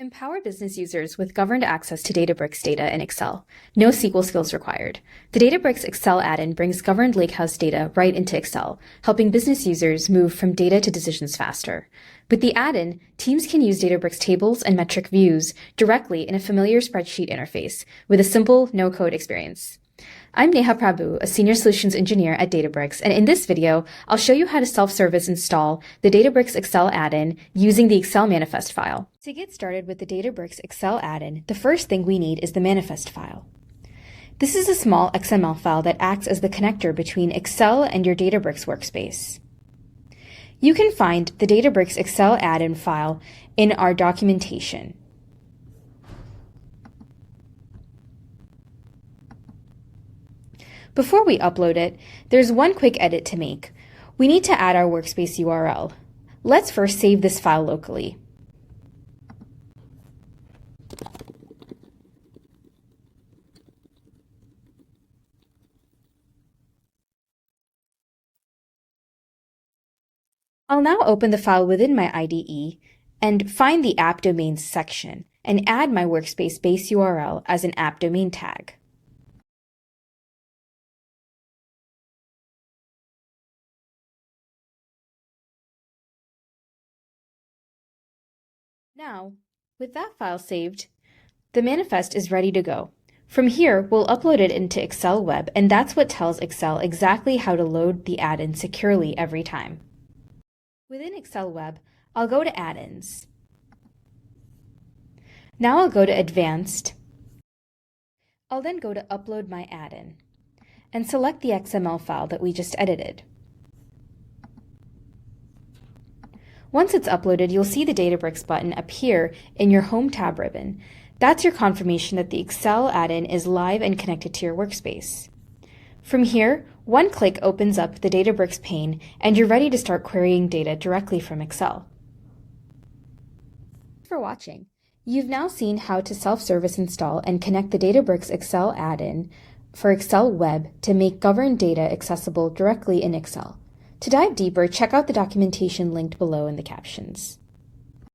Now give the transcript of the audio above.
Empower business users with governed access to Databricks data in Excel. No SQL skills required. The Databricks Excel add-in brings governed lakehouse data right into Excel, helping business users move from data to decisions faster. With the add-in, teams can use Databricks tables and metric views directly in a familiar spreadsheet interface with a simple, no-code experience. I'm Neha Prabhu, a Senior Solutions Engineer at Databricks, and in this video, I'll show you how to self-service install the Databricks Excel add-in using the Excel manifest file. To get started with the Databricks Excel add-in, the first thing we need is the manifest file. This is a small XML file that acts as the connector between Excel and your Databricks workspace. You can find the Databricks Excel add-in file in our documentation. Before we upload it, there's one quick edit to make. We need to add our workspace URL. Let's first save this file locally. I'll now open the file within my IDE and find the app domains section and add my workspace base URL as an app domain tag. Now, with that file saved, the manifest is ready to go. From here, we'll upload it into Excel Web, and that's what tells Excel exactly how to load the add-in securely every time. Within Excel Web, I'll go to Add-ins. Now I'll go to Advanced. I'll then go to Upload My Add-in and select the XML file that we just edited. Once it's uploaded, you'll see the Databricks button appear in your Home tab ribbon. That's your confirmation that the Excel add-in is live and connected to your workspace. From here, one click opens up the Databricks pane, and you're ready to start querying data directly from Excel. Thanks for watching. You've now seen how to self-service install and connect the Databricks Excel add-in for Excel Web to make governed data accessible directly in Excel. To dive deeper, check out the documentation linked below in the captions.